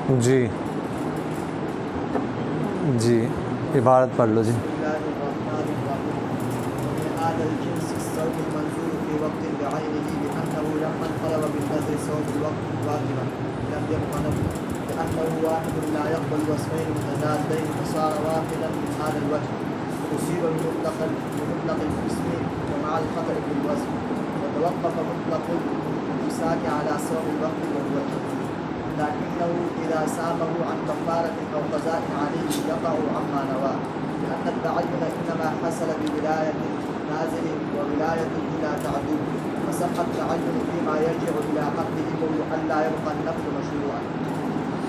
جی جی عبارت پڑھ لو جی. هذا الجنس الصوم المنظور في وقت بعينه لأنه لما انقلب بالنذر صوم الوقت واجبا لم يبق نفل لأنه واحد لا يقبل وصفين متضادين فصار واحدا من هذا الوجه أصيب بمطلق الاسم ومع الخطأ في الوصف وتوقف مطلق الإمساك على صوم الوقت والوجه لكنه إذا سامه عن كفارة أو قضاء عليه يقع عما نواه لأن التعين إنما حصل بولاية نازل وولاية إلى تعدد فصح التعين فيما يرجع إلى حقه وهو ألا يبقى النفل مشروعا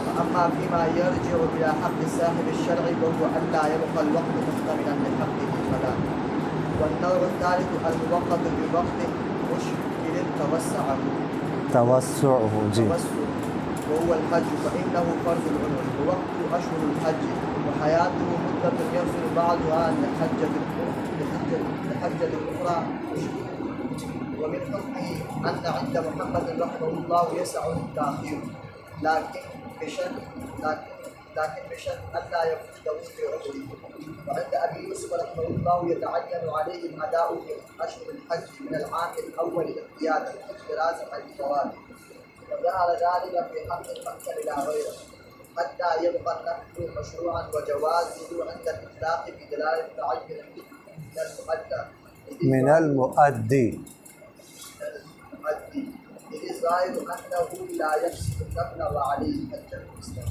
وأما فيما يرجع إلى حق صاحب الشرع وهو ألا يبقى الوقت محتملا لحقه فلا. والنوع الثالث الموقت بوقت مشكل توسعه جی وهو الحج فإنه فرض العمر ووقت أشهر الحج وحياته مدة يصل بعضها لحجة أخرى ومن حكمه أن عند محمد رحمه الله يسع التأخير لكن بشرط ألا يفوته في عمره وعند أبي يوسف رحمه الله يتعين عليه الأداء في أشهر الحج من العام الأول احتياطا احترازا عن الفوات وظهر ذلك في حق الخمسة إلى غيره حتى يبقى النفل مشروعا وجوازه عند الإطلاق بدلالة التعين من المؤدي إذ الظاهر أنه لا يفسد النفل وعليه حج الإسلام.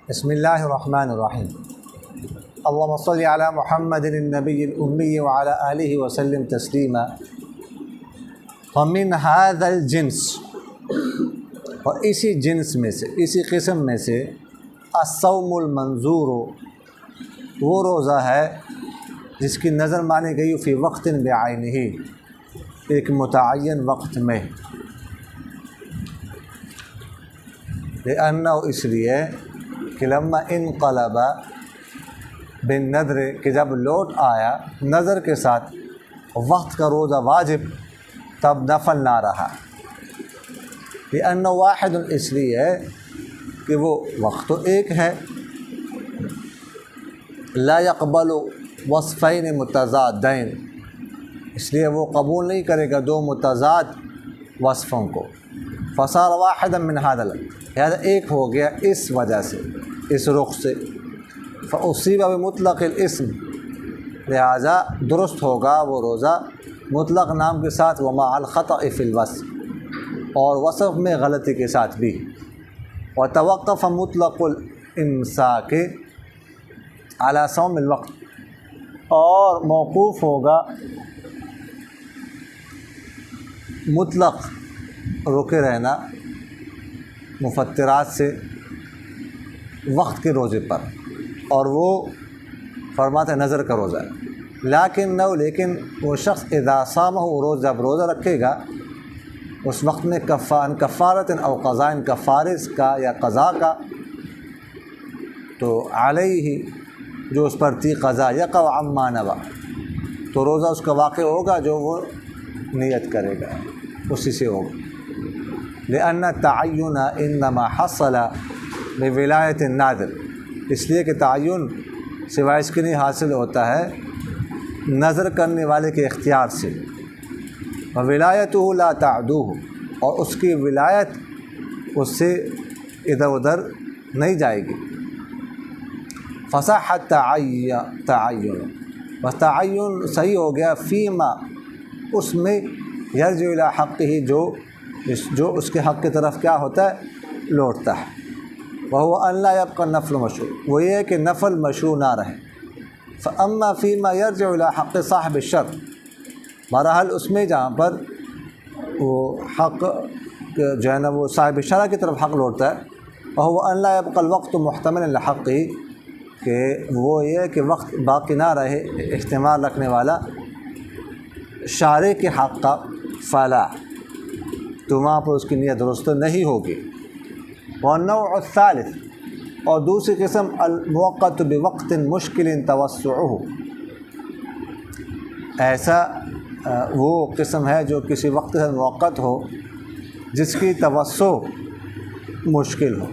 بسم اللہ الرحمن الرحیم. اللهم صل علی محمد النبی الامی وعلی آلہ وسلم تسلیما. ومن هذا الجنس، اور اسی جنس میں سے، اسی قسم میں سے، الصوم المنظور، وہ روزہ ہے جس کی نظر مانی گئی فی وقت بعینہ، ایک متعین وقت میں، لأنہ اس لیے کہ لما انقلب بالنذر، کہ جب لوٹ آیا نظر کے ساتھ وقت کا روزہ واجب، تب نفل نہ رہا. لأنہ واحد، اس لیے کہ وہ وقت تو ایک ہے، لا يقبل وصفین متضادین، اس لیے وہ قبول نہیں کرے گا دو متضاد وصفوں کو. فصار واحدا من هذا، لہذا ایک ہو گیا اس وجہ سے، اس رخ سے. فاصیب بمطلق الاسم، لہذا درست ہوگا وہ روزہ مطلق نام کے ساتھ، ومع الخطأ فی الوصف، اور وصف میں غلطی کے ساتھ بھی. وتوقف مطلق الامساک علی صوم الوقت، اور موقوف ہوگا مطلق رکے رہنا مفطرات سے وقت کے روزے پر، اور وہ فرماتے نظر کا روزہ ہے. لیکن وہ شخص اذا صامہ، روز جب روزہ رکھے گا اس وقت میں کفارت او قضاء، کفارس کا یا قضاء کا، تو علیہ جو اس پر تھی قضاء، یقع عما نوى، تو روزہ اس کا واقع ہوگا جو وہ نیت کرے گا، اسی سے ہوگا. لأن التعین انما حصل بولایت الناظر، اس لیے کہ تعین سوائے اس کے نہیں حاصل ہوتا ہے نظر کرنے والے کے اختیار سے. وولایتہ لا تعدوہ، اور اس کی ولایت اس سے ادھر ادھر نہیں جائے گی. فصح تعین، بس تعین صحیح ہو گیا فیما، اس میں یرجع الی حقہ، جو اس کے حق کی طرف کیا ہوتا ہے، لوٹتا ہے. وہو ان لا یبقى النفل مشروع، وہ یہ ہے کہ نفل مشروع نہ رہے. فاما فیما یرجع الی حق صاحب الشرع، بہرحال اس میں جہاں پر وہ حق جو ہے نا وہ صاحب شرع کی طرف حق لوٹتا ہے. وہو ان لا یبقى الوقت محتملا لحقہ، کہ وہ یہ ہے کہ وقت باقی نہ رہے احتمال رکھنے والا شارع کے حق کا، فلا، تو وہاں پر اس کی نیت درست نہیں ہوگی. والنوع الثالث، اور دوسری قسم الموقت بوقت مشکل توسعہ، ایسا وہ قسم ہے جو کسی وقت سے موقت ہو جس کی توسع مشکل ہو.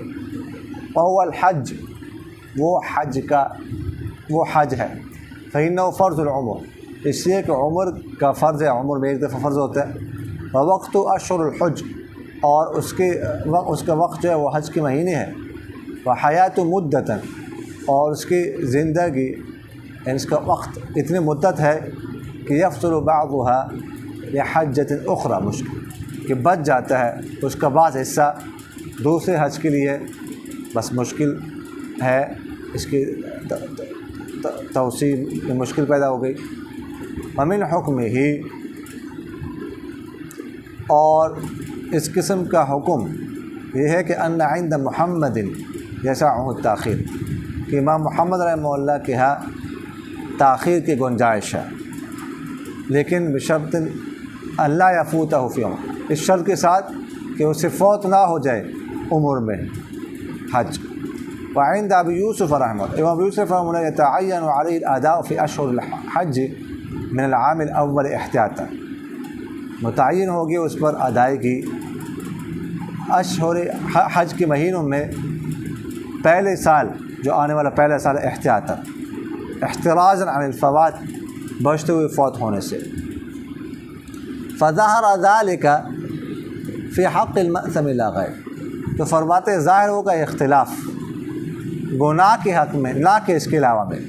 وهو الحج، وہ حج ہے. فإنه فرض العمر، اس لیے کہ عمر کا فرض ہے، عمر میں ایک دفعہ فرض ہوتا ہے. ووقت اشہر الحج، اور اس کا وقت جو ہے وہ حج کے مہینے ہے. وحیات مدتاً، اور اس کی زندگی یعنی اس کا وقت اتنی مدت ہے کہ یفصل بعضها لحجۃ اخرى، مشکل کہ بچ جاتا ہے اس کا بعض حصہ دوسرے حج کے لیے. بس مشکل ہے، اس کی توسیع میں مشکل پیدا ہو گئی. ومن حکم ہی، اور اس قسم کا حکم یہ ہے کہ ان عند محمد یسعہ التاخیر، کہ امام محمد رحمہ اللہ کے ہاں تاخیر کی گنجائش ہے. لیکن بشرط اللہ یفوتہ فی عمر، اس شرط کے ساتھ کہ اسے فوت نہ ہو جائے عمر میں حج. وعند ابی یوسف رحمہ اللہ، امام یوسف رحمہ اللہ یتعین علیہ الاداء فی اشہر الحج من العام الاول احتیاطا، متعین ہوگی اس پر ادائیگی اشہر حج کے مہینوں میں پہلے سال، جو آنے والا پہلا سال احتیاطا، احترازا عن الفوات، بچتے ہوئے فوت ہونے سے. فظہر ذلک فی حق المأثم لا غیر، تو فرماتے ظاہر ہوگا اختلاف گناہ کے حق میں، نہ کہ اس کے علاوہ میں.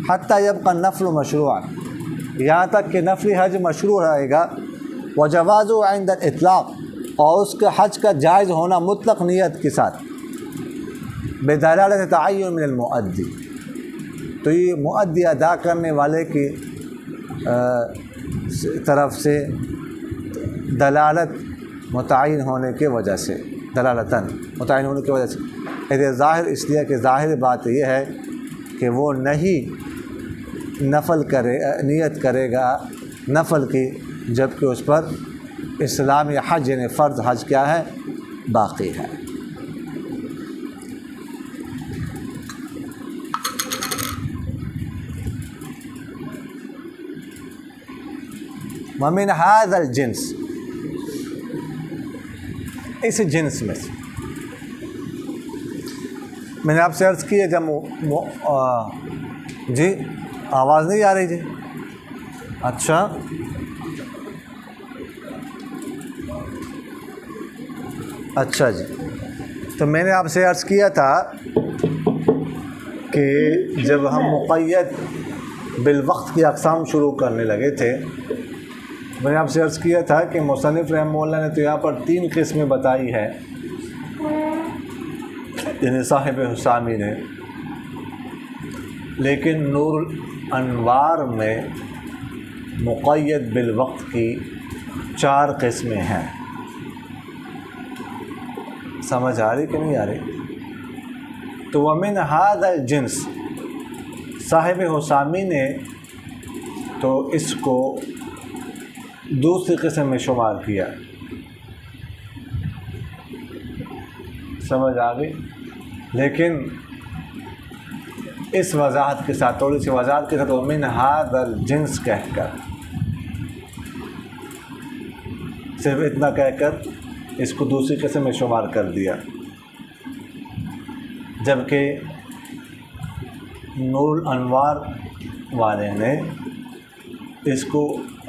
حتیٰ یبقى النفل مشروعا، یہاں تک کہ نفلی حج مشروع رہے گا. وجوازه عند الاطلاق، اور اس کے حج کا جائز ہونا مطلق نیت کے ساتھ. بدلالت تعین من المؤدی، تو یہ مؤدی ادا کرنے والے کی طرف سے دلالت متعین ہونے کی وجہ سے، دلالتاً متعین ہونے کی وجہ سے. ظاہر اس لیے کہ ظاہر بات یہ ہے کہ وہ نہیں نیت کرے گا نفل کی، جبکہ اس پر اسلامی حج یعنی فرض حج کیا ہے، باقی ہے. ومن هذا الجنس، اس جنس میں سے میں نے آپ سے عرض کی ہے جب جی آواز نہیں آ رہی جی؟ اچھا، اچھا جی. تو میں نے آپ سے عرض کیا تھا کہ جب ہم مقید بالوقت کی اقسام شروع کرنے لگے تھے، میں نے آپ سے عرض کیا تھا کہ مصنف رحمہ اللہ نے تو یہاں پر 3 قسمیں بتائی ہے، یعنی صاحب حسامی نے. لیکن نور الانوار میں مقید بالوقت کی 4 قسمیں ہیں. سمجھ آ رہی کہ نہیں آ رہی؟ تو ومن هذا الجنس، صاحب حسامی نے تو اس کو دوسری قسم میں شمار کیا. سمجھ آ گئی؟ لیکن اس وضاحت کے ساتھ، تھوڑی سی وضاحت کے ساتھ، ومن هذا الجنس کہہ کر، صرف اتنا کہہ کر اس کو دوسری قسم میں شمار کر دیا. جبکہ نور الانوار والے نے اس کو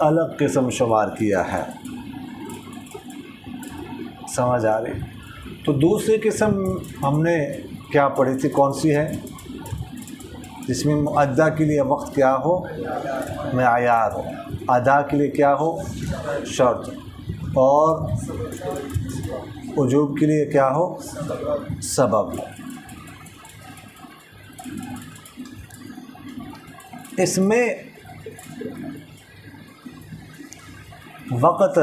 الگ قسم شمار کیا ہے. سمجھ آ رہی؟ تو دوسری قسم ہم نے کیا پڑھی تھی، کون سی ہے؟ جس میں ادا کے لیے وقت کیا ہو، معیار ہو، ادا کے لیے کیا ہو، شرط، اور وجوب کے لیے کیا ہو، سبب. اس میں وقت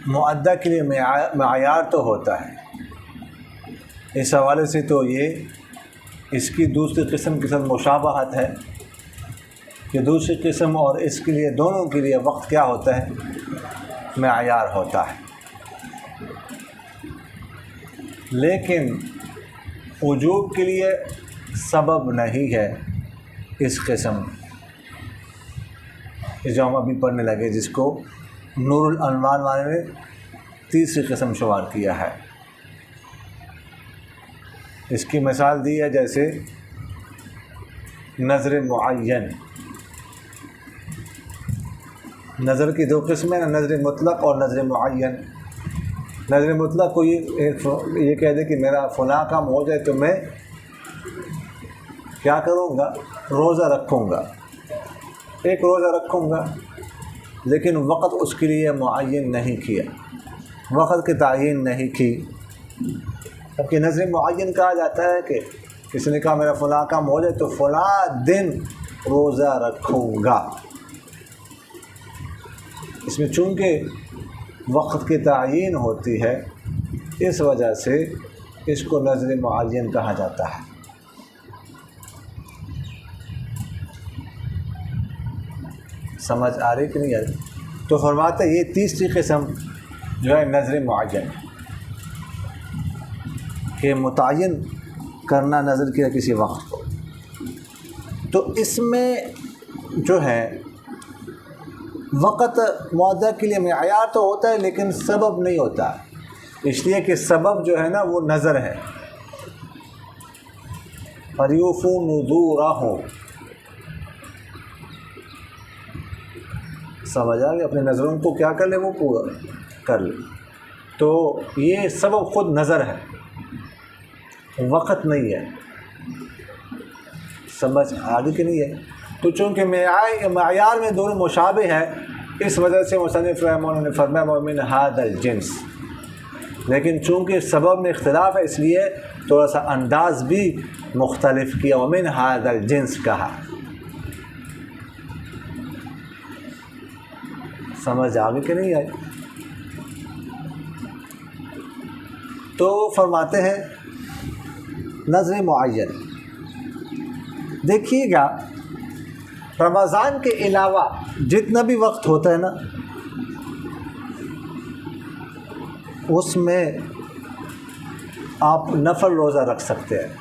معدہ کے لیے معیار تو ہوتا ہے. اس حوالے سے تو یہ اس کی دوسری قسم کے ساتھ مشابہت ہے کہ دوسری قسم اور اس کے لیے، دونوں کے لیے وقت کیا ہوتا ہے، معیار ہوتا ہے. لیکن وجوب کے لیے سبب نہیں ہے اس قسم جو ہم ابھی پڑھنے لگے، جس کو نور الانوار والے نے تیسری قسم شمار کیا ہے۔ اس کی مثال دی ہے جیسے نظر معین۔ نظر کی دو قسمیں ہیں، نظر مطلق اور نظر معین۔ نظر مطلق کو یہ کہہ دے کہ میرا فلاں کام ہو جائے تو میں کیا کروں گا، روزہ رکھوں گا، ایک روزہ رکھوں گا، لیکن وقت اس کے لیے معین نہیں کیا، وقت کی تعین نہیں کی۔ جبکہ نظر معین کہا جاتا ہے کہ کسی نے کہا میرا فلاں کام ہو جائے تو فلاں دن روزہ رکھوں گا۔ اس میں چونکہ وقت کی تعین ہوتی ہے، اس وجہ سے اس کو نظر معین کہا جاتا ہے۔ سمجھ آ رہی کہ نہیں آ رہی؟ تو فرماتا ہے یہ تیسری قسم جو ہے نظر معین، کہ متعین کرنا نظر کیا کسی وقت کو۔ تو اس میں جو ہے وقت معدہ کے لیے معیار تو ہوتا ہے لیکن سبب نہیں ہوتا، اس لیے کہ سبب جو ہے نا وہ نظر ہے۔ فَلْيُوفُوا نُذُورَهُمْ، سمجھ آ گیا، اپنے نظروں کو کیا کر لے، وہ پورا کر لے۔ تو یہ سبب خود نظر ہے، وقت نہیں ہے۔ سمجھ آگے کہ نہیں ہے؟ تو چونکہ معیار میں دونوں مشابہ ہے، اس وجہ سے مصنف رحمہ اللہ نے فرمایا وَمِنْ هَذَا الْجِنْس، لیکن چونکہ سبب میں اختلاف ہے اس لیے تھوڑا سا انداز بھی مختلف کیا، وَمِنْ هَذَا الْجِنْس کہا۔ سمجھ آگے کہ نہیں آئی؟ تو فرماتے ہیں نظر معین، دیکھیے گا رمضان کے علاوہ جتنا بھی وقت ہوتا ہے نا، اس میں آپ نفل روزہ رکھ سکتے ہیں،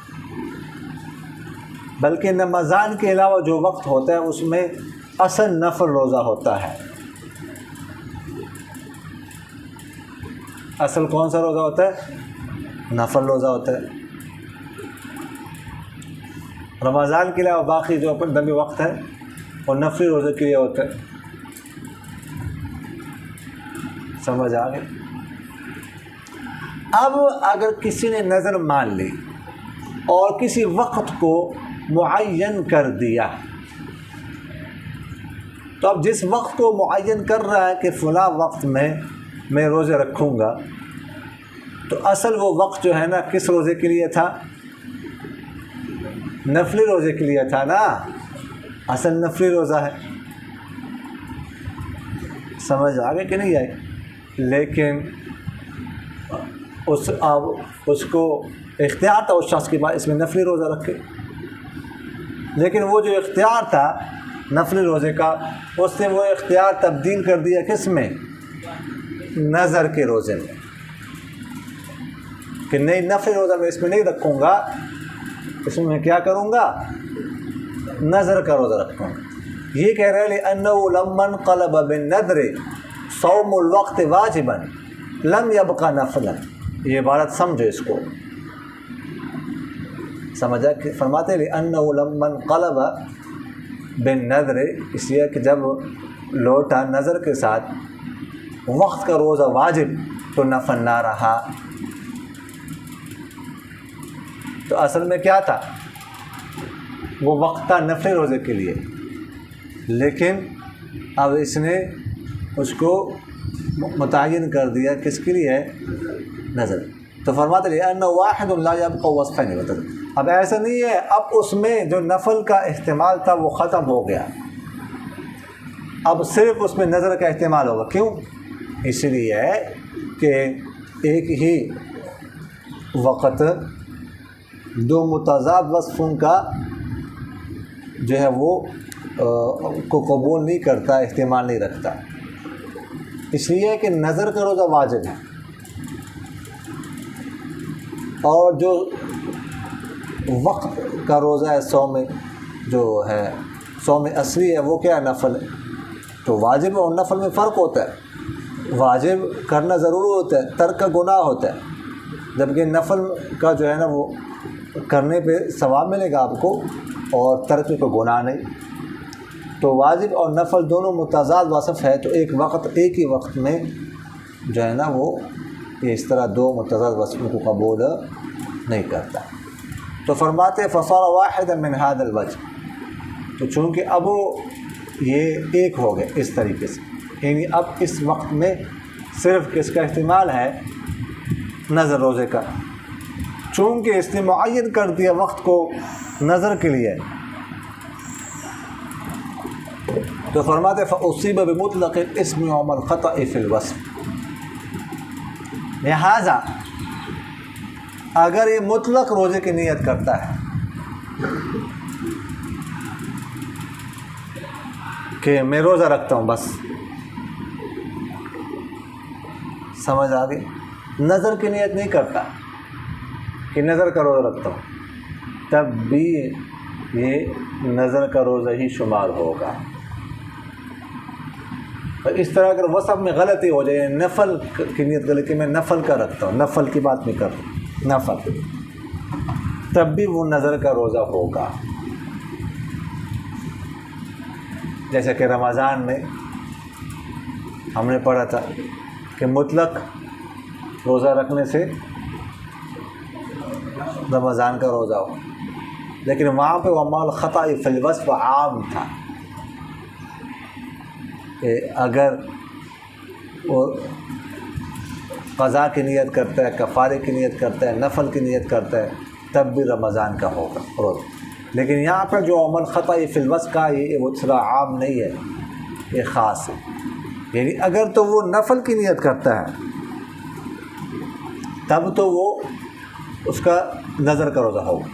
بلکہ رمضان کے علاوہ جو وقت ہوتا ہے اس میں اصل نفل روزہ ہوتا ہے۔ اصل کون سا روزہ ہوتا ہے؟ نفل روزہ ہوتا ہے۔ رمضان کے علاوہ باقی جو اپنے دمی وقت ہے اور نفلی روزے کے لیے ہوتا ہے۔ سمجھ آ گئی؟ اب اگر کسی نے نظر مان لی اور کسی وقت کو معین کر دیا، تو اب جس وقت کو معین کر رہا ہے کہ فلاں وقت میں روزے رکھوں گا، تو اصل وہ وقت جو ہے نا کس روزے کے لیے تھا؟ نفلی روزے کے لیے تھا نا، اصل نفلی روزہ ہے۔ سمجھ آگے کہ نہیں آئی؟ لیکن اس کو اختیار تھا اس شخص کے پاس اس میں نفلی روزہ رکھے، لیکن وہ جو اختیار تھا نفلی روزے کا، اس نے وہ اختیار تبدیل کر دیا کس میں؟ نظر کے روزے میں، کہ نہیں نفلی روزہ میں اس میں نہیں رکھوں گا، اس میں کیا کروں گا؟ نظر کا روزہ رکھوں گا۔ یہ کہہ رہے لِأَنَّهُ لَمَّا انْقَلَبَ بِالنَّذْرِ صَوْمُ الْوَقْتِ وَاجِبًا لَمْ يَبْقَ نَفْلًا۔ یہ عبارت سمجھو اس کو، سمجھا کہ فرماتے لِأَنَّهُ لَمَّا انْقَلَبَ بِالنَّذْرِ، اس لیے کہ جب لوٹا نظر کے ساتھ وقت کا روزہ واجب تو نفل نہ رہا۔ تو اصل میں کیا تھا؟ وہ وقت تھا نفلی روزے کے لیے، لیکن اب اس نے اس کو متعین کر دیا کس کے لیے؟ نظر۔ تو فرماتے ہیں ان واحد لا يبقى وصفين، اب ایسا نہیں ہے، اب اس میں جو نفل کا احتمال تھا وہ ختم ہو گیا، اب صرف اس میں نظر کا احتمال ہوگا۔ کیوں؟ اس لیے کہ ایک ہی وقت دو متضاد وصفوں کا جو ہے وہ کو قبول نہیں کرتا، احتمال نہیں رکھتا، اس لیے کہ نظر کا روزہ واجب ہے، اور جو وقت کا روزہ ہے صوم جو ہے صوم اصلی ہے وہ کیا ہے؟ نفل ہے۔ تو واجب اور نفل میں فرق ہوتا ہے، واجب کرنا ضروری ہوتا ہے، ترک کا گناہ ہوتا ہے، جبکہ نفل کا جو ہے نا وہ کرنے پہ ثواب ملے گا آپ کو اور ترک پہ گناہ نہیں۔ تو واجب اور نفل دونوں متضاد وصف ہے، تو ایک ہی وقت میں جو ہے نا وہ اس طرح دو متضاد وصفوں کو قبول نہیں کرتا۔ تو فرماتے فصار واحد من هذا الوجه، تو چونکہ اب یہ ایک ہو گئے اس طریقے سے، یعنی اب اس وقت میں صرف کس کا استعمال ہے؟ نظر روزے کا، چونکہ اس نے معین کر دیا وقت کو نظر کے لیے، تو فرماتے فاصیب بمطلق الاسم یوم الخطأ فی الوصف، لہذا اگر یہ مطلق روزے کی نیت کرتا ہے کہ میں روزہ رکھتا ہوں، بس سمجھ آ گئی، نظر کی نیت نہیں کرتا کہ نظر کا روزہ رکھتا ہوں، تب بھی یہ نظر کا روزہ ہی شمار ہوگا۔ اور اس طرح اگر وصف میں غلطی ہو جائے، نفل کی نیت کر لے کہ میں نفل کا رکھتا ہوں، نفل کی بات نہیں کر رہا، نفل، تب بھی وہ نظر کا روزہ ہوگا۔ جیسے کہ رمضان میں ہم نے پڑھا تھا کہ مطلق روزہ رکھنے سے رمضان کا روزہ ہو، لیکن وہاں پہ وما الخطأ فی الوصف عام تھا کہ اگر وہ قضا کی نیت کرتا ہے، کفارے کی نیت کرتا ہے، نفل کی نیت کرتا ہے، تب بھی رمضان کا ہوگا روزہ۔ لیکن یہاں پر جو عمل خطأ فی الوصف کا یہ مطلق عام نہیں ہے، یہ خاص ہے، یعنی اگر تو وہ نفل کی نیت کرتا ہے تب تو وہ اس کا نظر کا روزہ ہوگا۔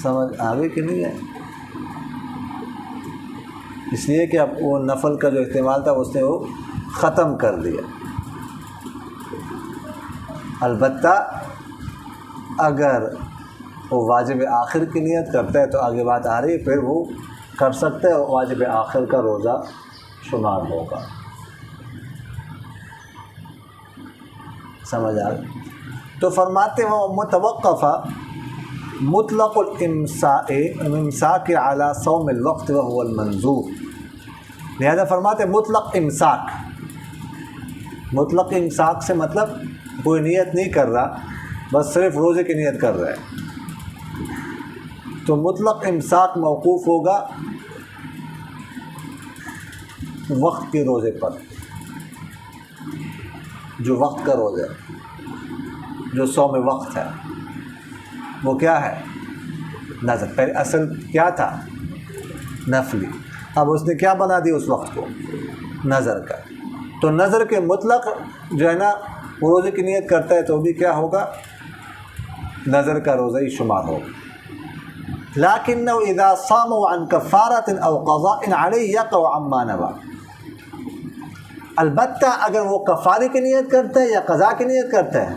سمجھ آگے کہ نہیں ہے؟ اس لیے کہ اب وہ نفل کا جو استعمال تھا اس نے وہ ختم کر دیا۔ البتہ اگر وہ واجب آخر کی نیت کرتا ہے تو آگے بات آ رہی ہے، پھر وہ کر سکتا ہے، واجب آخر کا روزہ شمار ہوگا۔ سمجھ آ گئی؟ تو فرماتے ہیں متوقفہ مطلق الامساک علی صوم الوقت وهو المنظور، لہذا فرماتے ہیں مطلق امساک، مطلق امساک سے مطلب کوئی نیت نہیں کر رہا، بس صرف روزے کی نیت کر رہا ہے، تو مطلق امساک موقوف ہوگا وقت کے روزے پر، جو وقت کا روزہ ہے، جو صوم وقت ہے، وہ کیا ہے؟ نظر۔ پہلے اصل کیا تھا؟ نفلی، اب اس نے کیا بنا دی اس وقت کو؟ نظر کا۔ تو نظر کے مطلق جو ہے نا وہ روزے کی نیت کرتا ہے تو بھی کیا ہوگا؟ نظر کا روزہ ہی شمار ہوگا۔ لیکنہ اذا صاموا عن کفارۃ او قضاء علیہ یقع عما نوی، البتہ اگر وہ کفارے کی نیت کرتا ہے یا قضا کی نیت کرتا ہے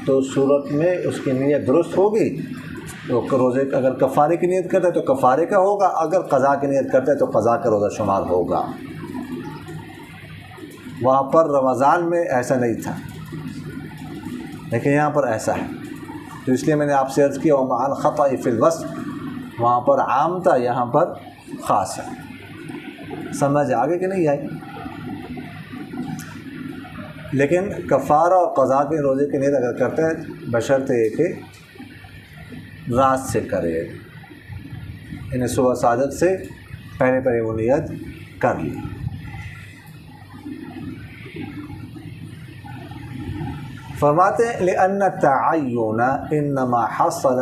تو اس صورت میں اس کی نیت درست ہوگی، تو روزے اگر کفارے کی نیت کرتا ہے تو کفارے کا ہوگا، اگر قضا کی نیت کرتا ہے تو قضا کا روزہ شمار ہوگا۔ وہاں پر رمضان میں ایسا نہیں تھا، لیکن یہاں پر ایسا ہے، تو اس لیے میں نے آپ سے عرض کیا ومع الخطأ فی الوصف، وہاں پر عام تھا، یہاں پر خاص ہے۔ سمجھ آگے کہ نہیں آئی؟ لیکن کفارہ اور قضا کے روزے کی نیت اگر کرتا ہے بشرط یہ کہ رات سے کرے، یعنی صبح صادق سے پہلے وہ نیت کر لی۔ فرماتے ہیں لأن التعین انما حصل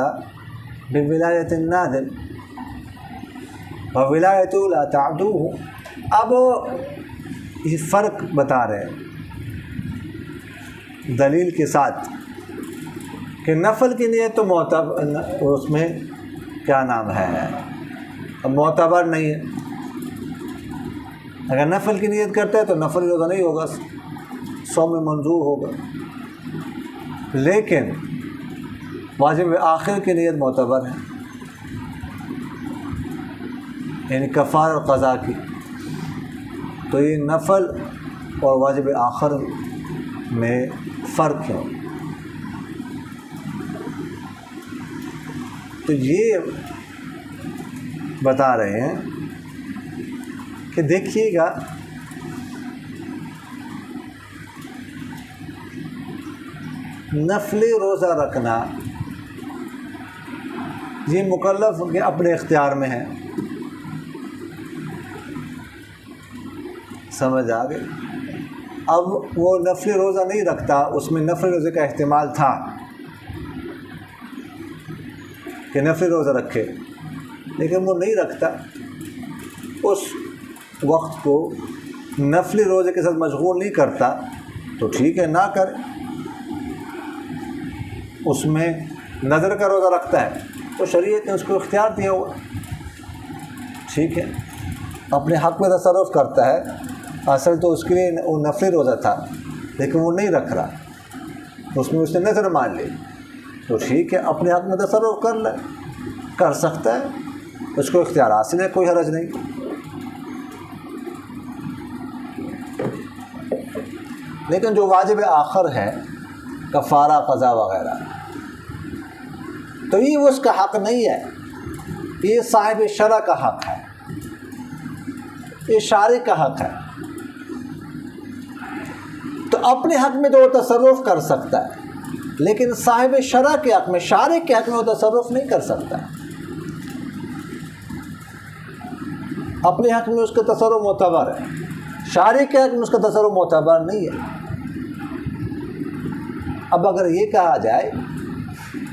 بولایت النادر وولایت لا تعدوه۔ اب یہ فرق بتا رہے ہیں دلیل کے ساتھ کہ نفل کی نیت تو معتبر، اس میں کیا نام ہے معتبر نہیں ہے، اگر نفل کی نیت کرتا ہے تو نفل روزہ نہیں ہوگا، صوم منظور ہوگا، لیکن واجب آخر کی نیت معتبر ہے، یعنی کفارہ اور قضا کی، تو یہ نفل اور واجب آخر میں فرق کیوں؟ تو یہ بتا رہے ہیں کہ دیکھیے گا نفلی روزہ رکھنا یہ مکلف کے اپنے اختیار میں ہے، سمجھ آ گئی؟ اب وہ نفلی روزہ نہیں رکھتا، اس میں نفلی روزے کا احتمال تھا کہ نفلی روزہ رکھے، لیکن وہ نہیں رکھتا، اس وقت کو نفلی روزے کے ساتھ مشغول نہیں کرتا، تو ٹھیک ہے نہ کرے۔ اس میں نظر کا روزہ رکھتا ہے تو شریعت نے اس کو اختیار دیا ہوا، ٹھیک ہے، اپنے حق میں تصرف کرتا ہے، اصل تو اس کے لیے وہ نفلی روزہ تھا لیکن وہ نہیں رکھ رہا، اس میں اس نے نظر مان لی، تو ٹھیک ہے اپنے حق میں تصرف کر سکتا ہے، اس کو اختیار حاصل ہے، کوئی حرج نہیں۔ لیکن جو واجب آخر ہے کفارہ قضا وغیرہ، تو یہ اس کا حق نہیں ہے، یہ صاحب شرع کا حق ہے، یہ شارع کا حق ہے، تو اپنے حق میں تو وہ تصرف کر سکتا ہے، لیکن صاحب شرع کے حق میں، شارع کے حق میں وہ تصرف نہیں کر سکتا، اپنے حق میں اس کا تصرف معتبر ہے، شارع کے حق میں اس کا تصرف معتبر نہیں ہے۔ اب اگر یہ کہا جائے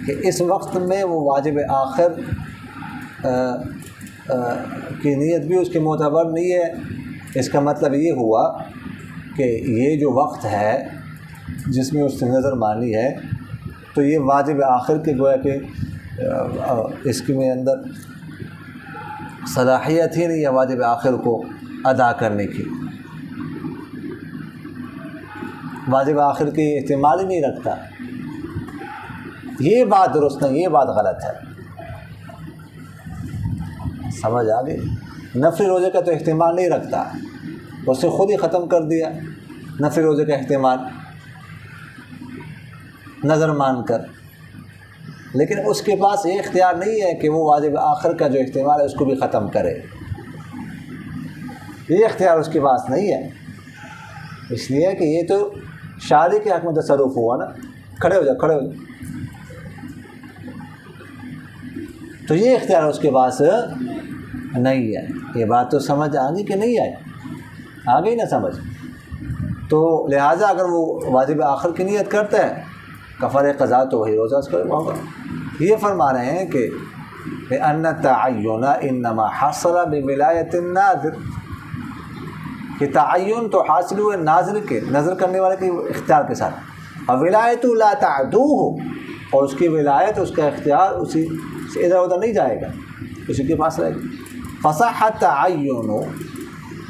کہ اس وقت میں وہ واجب آخر کی نیت بھی اس کی معتبر نہیں ہے، اس کا مطلب یہ ہوا کہ یہ جو وقت ہے جس میں اس نے نظر مانی ہے تو یہ واجب آخر کے گویا کہ اس کے میں اندر صلاحیت ہی نہیں ہے واجب آخر کو ادا کرنے کی، واجب آخر کی احتمال ہی نہیں رکھتا، یہ بات درست نہیں، یہ بات غلط ہے، سمجھ آ گئی؟ نفلی روزے کا تو احتمال نہیں رکھتا، اس نے خود ہی ختم کر دیا نفلی روزے کا احتمال نظر مان کر، لیکن اس کے پاس یہ اختیار نہیں ہے کہ وہ واجب آخر کا جو احتمال ہے اس کو بھی ختم کرے، یہ اختیار اس کے پاس نہیں ہے، اس لیے کہ یہ تو شارع کے حق میں تصرف ہوا نا، کھڑے ہو جا، تو یہ اختیار اس کے پاس نہیں ہے۔ یہ بات تو سمجھ آ گئی کہ نہیں آئی؟ آ گئی نا سمجھ؟ تو لہٰذا اگر وہ واجب آخر کی نیت کرتا ہے کفارہ قضا تو وہی روزہ اس کا ہوگا۔ یہ فرما رہے ہیں کہ لأن التعین انما حصل بولایت الناظر، کہ تعین تو حاصل ہوئے ناظر کے، نظر کرنے والے کے اختیار کے ساتھ، اور ولایت لا تعدوہ، اور اس کی ولایت، اس کا اختیار اسی سے ادھر ادھر نہیں جائے گا، اسی کے پاس رہے گا۔ فصح التعین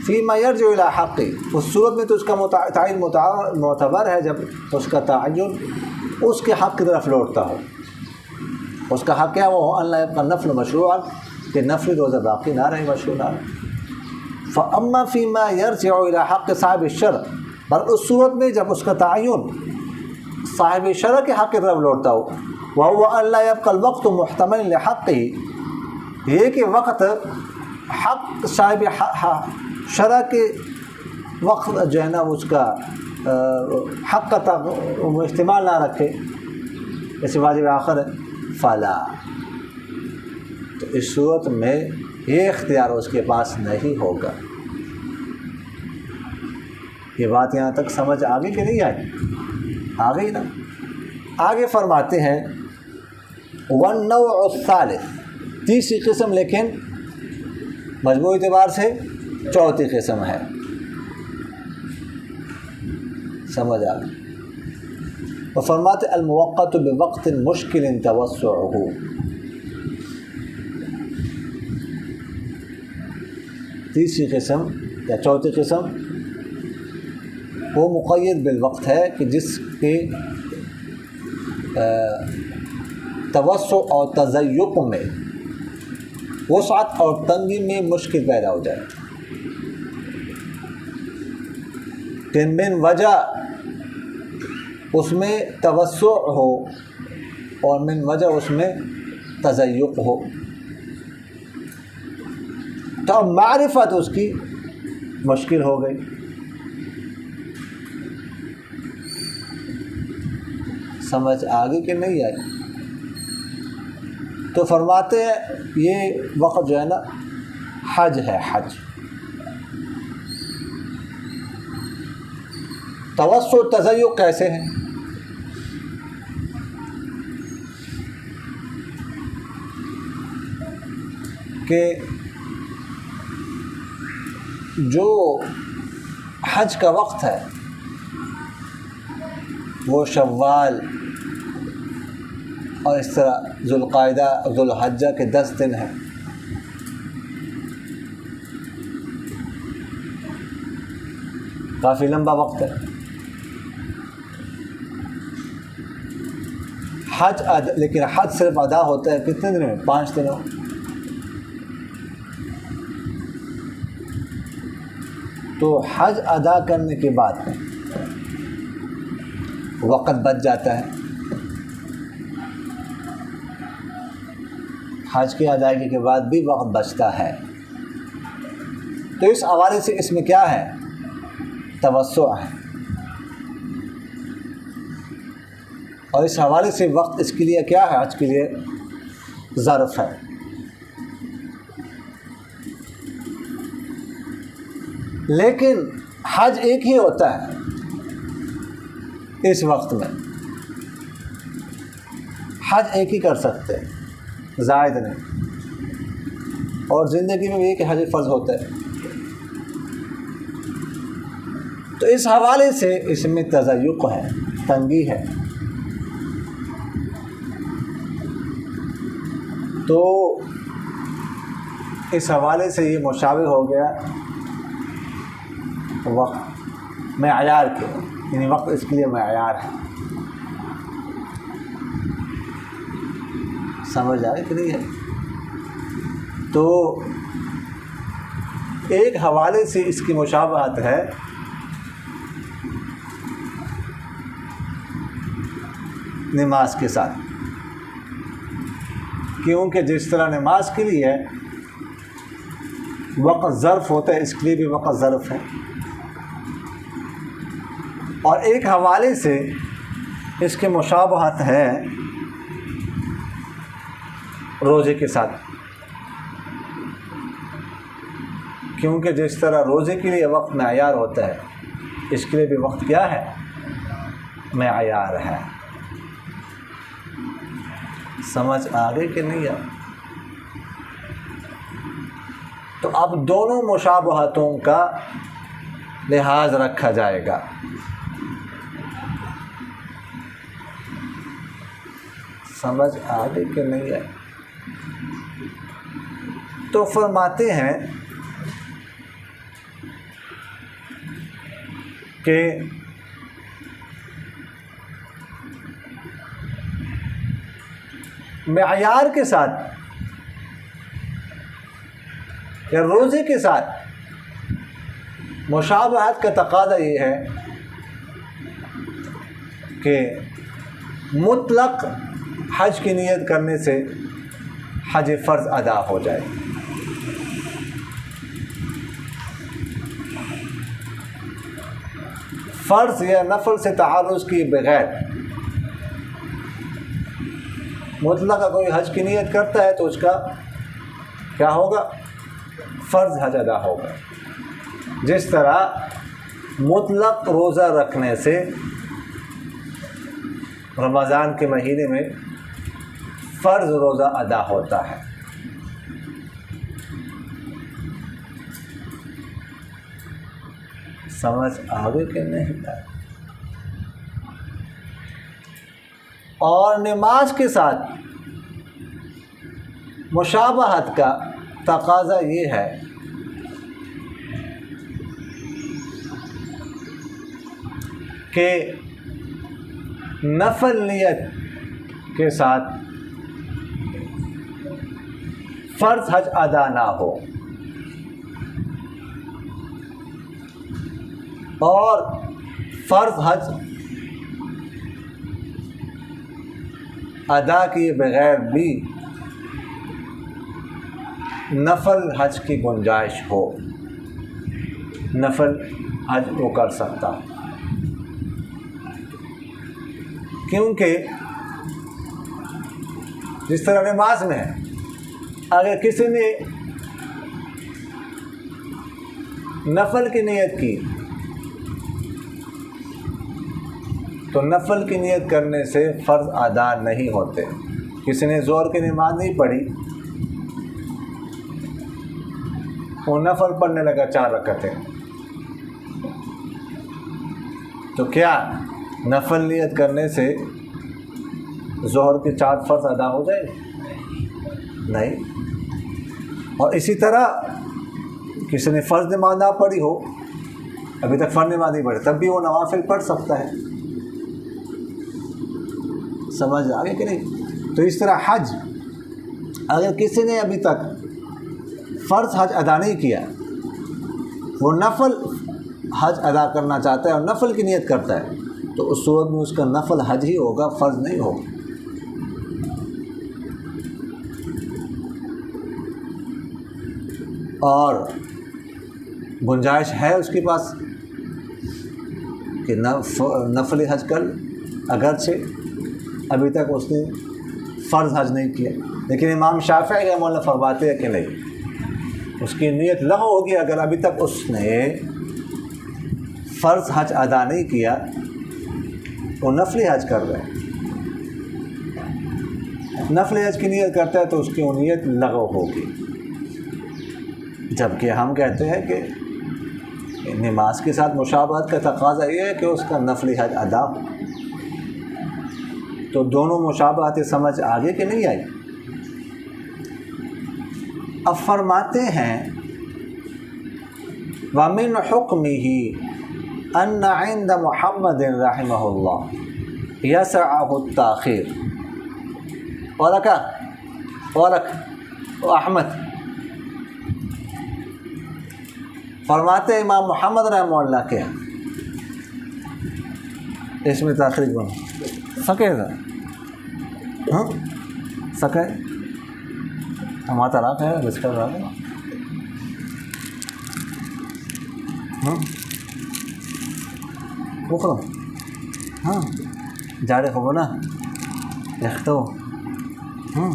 فیما یرجع الی حق، اس صورت میں تو اس کا تعین معتبر ہے جب اس کا تعین اس کے حق کی طرف لوٹتا ہو، اس کا حق کیا وہ اللہ یبقى النفل مشروعا، کہ نفل روزہ باقی نہ رہے، مشروع نہ رہے۔ فاما فیما یرجع الی حق صاحب الشرع، پر اس صورت میں جب اس کا تعین صاحب شرع کے حق کی طرف لوٹتا ہو، وهو ان لا يبقى الوقت محتمل لحقه، یہ کہ وقت حق صاحب شرع کے وقت جو ہے نا اس کا حق کا احتمال نہ رکھے، جیسے واجب آخر ہے، فلا، تو اس صورت میں یہ اختیار اس کے پاس نہیں ہوگا۔ یہ بات یہاں تک سمجھ آ گئی کہ نہیں آئی؟ آ گئی نا؟ آگے فرماتے ہیں والنوع الثالث، تیسری قسم لیکن مجموعی اعتبار سے چوتھی قسم ہے، سمجھ آ گئی؟ وہ فرماتے الموقت بوقت مشکل توسعہ، تیسری قسم یا چوتھی قسم وہ مقید بالوقت ہے کہ جس کے توسع اور تضیق میں، وسعت اور تنگی میں مشکل پیدا ہو جائے، کہ من وجہ اس میں توسع ہو اور من وجہ اس میں تضیق ہو، تو اب معرفت اس کی مشکل ہو گئی۔ سمجھ آگے کہ نہیں آئی؟ تو فرماتے ہیں یہ وقت جو ہے نا حج ہے، حج۔ توسع تضیق کیسے ہیں؟ کہ جو حج کا وقت ہے وہ شوال اور اس طرح ذوالقعدہ ذوالحجہ کے 10 دن ہیں۔ کافی لمبا وقت ہے۔ لیکن حج صرف ادا ہوتا ہے کتنے دنوں میں؟ 5 دنوں۔ تو حج ادا کرنے کے بعد وقت بچ جاتا ہے، حج کی ادائیگی کے بعد بھی وقت بچتا ہے۔ تو اس حوالے سے اس میں کیا ہے؟ توسع ہے، اور اس حوالے سے وقت اس کے لیے کیا ہے؟ حج کے لیے ظرف ہے۔ لیکن حج ایک ہی ہوتا ہے اس وقت میں، حج ایک ہی کر سکتے ہیں، زائد نہیں، اور زندگی میں بھی ایک حج فرض ہوتا ہے۔ تو اس حوالے سے اس میں تضیق ہے، تنگی ہے۔ تو اس حوالے سے یہ مشابہ ہو گیا وقت معیار کے، یعنی وقت اس کے لیے معیار ہے۔ سمجھ آئے کہ نہیں ہے؟ تو ایک حوالے سے اس کی مشابہت ہے نماز کے ساتھ، کیونکہ جس طرح نماز کے لیے وقت ظرف ہوتا ہے، اس کے لیے بھی وقت ظرف ہے۔ اور ایک حوالے سے اس کے مشابہت ہے روزے کے ساتھ، کیونکہ جس طرح روزے کے لیے وقت معیار ہوتا ہے، اس کے لیے بھی وقت کیا ہے؟ معیار ہے۔ سمجھ آگے کہ نہیں آ؟ تو اب دونوں مشابہتوں کا لحاظ رکھا جائے گا۔ سمجھ آگے کہ نہیں آئی؟ تو فرماتے ہیں کہ معیار کے ساتھ یا روزے کے ساتھ مشابہت کا تقاضا یہ ہے کہ مطلق حج کی نیت کرنے سے حج فرض ادا ہو جائے، فرض یا نفل سے تعارض کیے بغیر مطلق کا کوئی حج کی نیت کرتا ہے تو اس کا کیا ہوگا؟ فرض حج ادا ہوگا۔ جس طرح مطلق روزہ رکھنے سے رمضان کے مہینے میں فرض روزہ ادا ہوتا ہے۔ سمجھ آگے کہ نہیں آئے؟ اور نماز کے ساتھ مشابہت کا تقاضا یہ ہے کہ نفل نیت کے ساتھ فرض حج ادا نہ ہو، اور فرض حج ادا کیے بغیر بھی نفل حج کی گنجائش ہو، نفل حج وہ کر سکتا، کیونکہ جس طرح نماز میں ہے، اگر کسی نے نفل کی نیت کی تو نفل کی نیت کرنے سے فرض ادا نہیں ہوتے۔ کسی نے ظہر کی نماز نہیں پڑھی، وہ نفل پڑھنے لگا 4 رکعتیں، تو کیا نفل نیت کرنے سے ظہر کے 4 فرض ادا ہو جائے؟ نہیں۔ اور اسی طرح کسی نے فرض نماز نہ پڑھی ہو، ابھی تک فرض نماز نہیں پڑھی، تب بھی وہ نوافل پڑھ سکتا ہے۔ سمجھ آگے کہ نہیں؟ تو اس طرح حج، اگر کسی نے ابھی تک فرض حج ادا نہیں کیا، وہ نفل حج ادا کرنا چاہتا ہے اور نفل کی نیت کرتا ہے، تو اس صورت میں اس کا نفل حج ہی ہوگا، فرض نہیں ہوگا۔ اور گنجائش ہے اس کے پاس کہ نفل حج کر، اگرچہ ابھی تک اس نے فرض حج نہیں کیا، لیکن امام شافعی رحمہ اللہ فرماتے ہیں کہ نہیں، اس کی نیت لغو ہوگی اگر ابھی تک اس نے فرض حج ادا نہیں کیا، وہ نفلی حج کر رہے ہیں، نفلی حج کی نیت کرتا ہے تو اس کی وہ نیت لغو ہوگی۔ جبکہ ہم کہتے ہیں کہ نماز کے ساتھ مشابہت کا تقاضا یہ ہے کہ اس کا نفلی حج ادا ہو، تو دونوں مشابہت سمجھ آگے کہ نہیں آئی؟ اب فرماتے ہیں وَمِنْ حُكْمِهِ أَنَّ عِنْدَ مُحَمَّدٍ رَحِمَهُ اللَّهِ يَسْعَهُ التَّأْخِيرُ ولك احمد فرماتے ہیں امام محمد رحمہ اللہ کے اس میں تاخیر بنا سکے گا، ہاں سکے ہمارا راک ہے بس کر رہا ہے، ہاں بخرا ہاں جاڑے خبر نا لکھتا ہو، ہاں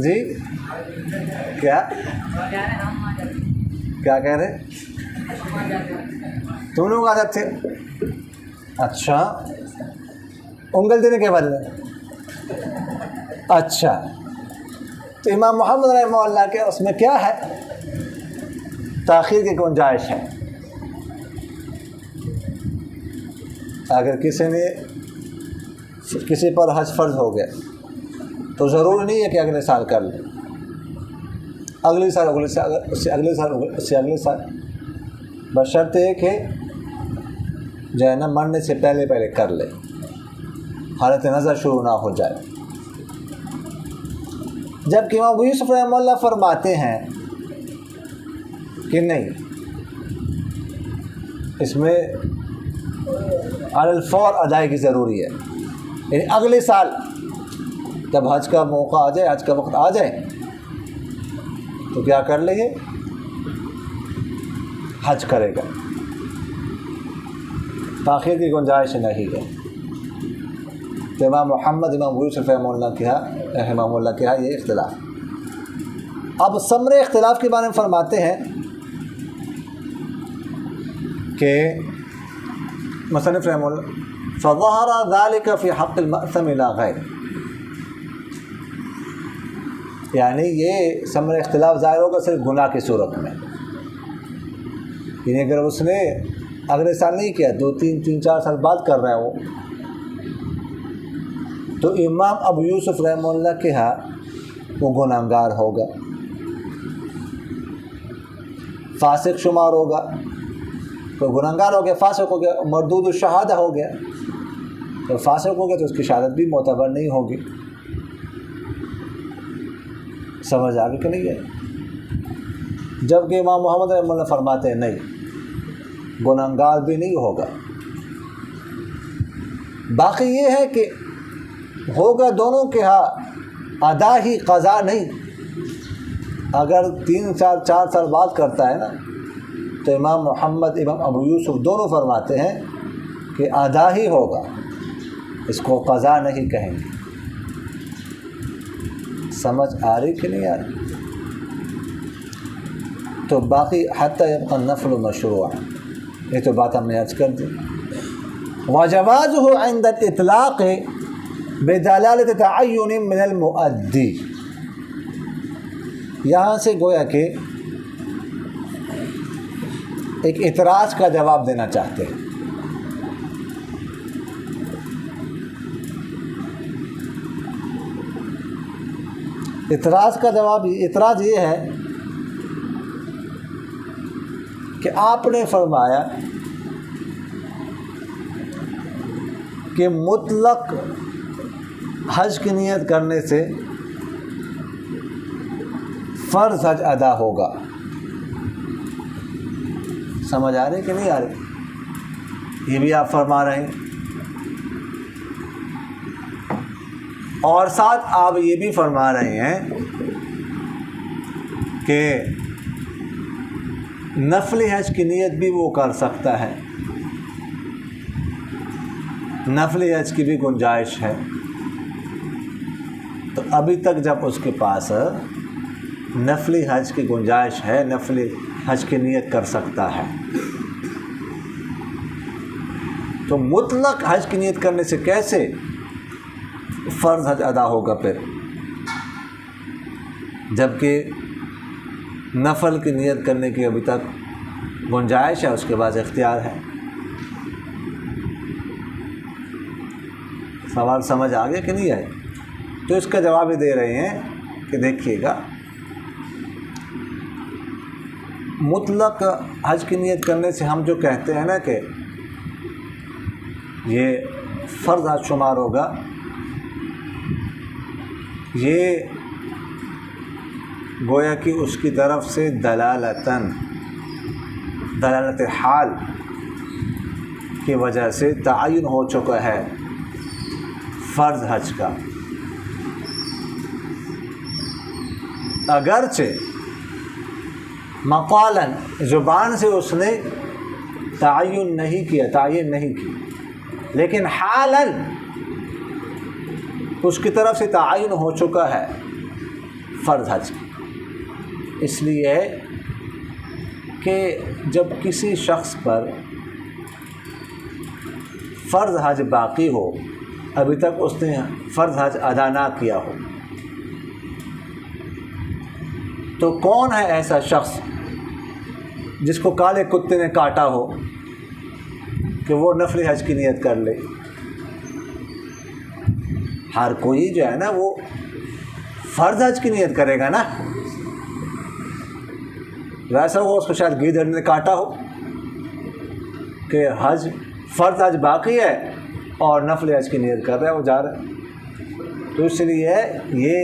جی کیا کہہ رہے تم لوگ عادت تھے؟ اچھا انگل دینے کے بدلے، اچھا تو امام محمد رحمہ اللہ کے اس میں کیا ہے؟ تاخیر کی گنجائش ہے۔ اگر کسی پر حج فرض ہو گیا تو ضروری نہیں ہے کہ اگلے سال کر لیں، اگلے سال بشرط ہے کہ جو ہے نا مرنے سے پہلے کر لے، حالت نظر شروع نہ ہو جائے۔ جبکہ امام ابو یوسف رحمہ اللہ فرماتے ہیں کہ نہیں، اس میں علی الفور ادائیگی ضروری ہے، یعنی اگلے سال جب حج کا موقع آ جائے، حج کا وقت آ جائے تو کیا کر لے، حج کرے گا، تاخیر کی گنجائش نہیں ہے۔ تو امام محمد امام ابو یوسف رحمہ اللہ کے یہ اختلاف۔ اب ثمرے اختلاف کے بارے میں فرماتے ہیں کہ مصنف رحمہ اللہ فظہر ذلک فی حق المأثم لا غیر، یعنی یہ ثمرہ اختلاف ظاہر ہوگا صرف گناہ کی صورت میں، یعنی اگر اس نے اگلے سال نہیں کیا، 2-3-4 سال بعد کر رہا ہے تو امام ابو یوسف رحمہ اللہ کے ہاں وہ گناہگار ہوگا، فاسق شمار ہوگا، کوئی گناہگار ہو گیا، فاسق ہو گیا، مردود الشہادہ ہو گیا، تو فاسق ہوگا تو اس کی شہادت بھی معتبر نہیں ہوگی. سمجھ آگے کہ نہیں ہے؟ جبکہ امام محمد رحمہ اللہ فرماتے ہیں نہیں، گنہگار بھی نہیں ہوگا. باقی یہ ہے کہ ہوگا دونوں کے ہاں ادا ہی قضا نہیں. اگر 3 سال 4 سال بعد کرتا ہے نا تو امام محمد امام ابو یوسف دونوں فرماتے ہیں کہ ادا ہی ہوگا، اس کو قضا نہیں کہیں گے. سمجھ آ رہی کہ نہیں آ رہی؟ تو باقی حتی یبقى النفل مشروع، یہ تو بات ہم نے عرض کر دی. وجوازه عند الاطلاق بدلالة تعین من المؤدی، یہاں سے گویا کہ ایک اعتراض کا جواب دینا چاہتے ہیں. اعتراض کا جواب، اعتراض یہ ہے کہ آپ نے فرمایا کہ مطلق حج کی نیت کرنے سے فرض حج ادا ہوگا. سمجھ آ رہی کہ نہیں آ رہی؟ یہ بھی آپ فرما رہے ہیں. اور ساتھ آپ یہ بھی فرما رہے ہیں کہ نفل حج کی نیت بھی وہ کر سکتا ہے، نفل حج کی بھی گنجائش ہے. تو ابھی تک جب اس کے پاس نفل حج کی گنجائش ہے، نفل حج کی نیت کر سکتا ہے، تو مطلق حج کی نیت کرنے سے کیسے فرض حج ادا ہوگا پھر، جبکہ نفل کی نیت کرنے کی ابھی تک گنجائش ہے، اس کے بعد اختیار ہے. سوال سمجھ آ گیا کہ نہیں آئے؟ تو اس کا جواب یہ دے رہے ہیں کہ دیکھیے گا، مطلق حج کی نیت کرنے سے ہم جو کہتے ہیں نا کہ یہ فرض حج شمار ہوگا، یہ گویا کہ اس کی طرف سے دلالت حال کی وجہ سے تعین ہو چکا ہے فرض حج کا. اگرچہ مقالاً زبان سے اس نے تعین نہیں کی، لیکن حالاً اس کی طرف سے تعین ہو چکا ہے فرض حج کی. اس لیے کہ جب کسی شخص پر فرض حج باقی ہو، ابھی تک اس نے فرض حج ادا نہ کیا ہو، تو کون ہے ایسا شخص جس کو کالے کتے نے کاٹا ہو کہ وہ نفل حج کی نیت کر لے؟ ہر کوئی جو ہے نا وہ فرض حج کی نیت کرے گا نا. ویسا ہو اس کو شاید گیدڑ نے کاٹا ہو کہ حج فرض حج باقی ہے اور نفل حج کی نیت کر رہا ہے، وہ جا رہا ہے. تو اس لیے یہ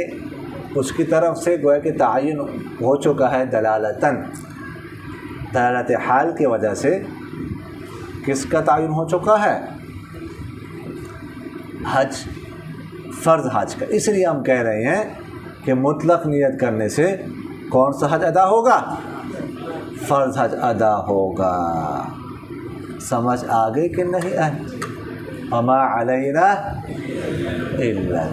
اس کی طرف سے گویا کہ تعین ہو چکا ہے دلالت حال کی وجہ سے. کس کا تعین ہو چکا ہے؟ حج، فرض حج کا. اس لیے ہم کہہ رہے ہیں کہ مطلق نیت کرنے سے کون سا حج ادا ہوگا؟ فرض حج ادا ہوگا. سمجھ آگے کہ نہیں آئے؟ وما علینا الا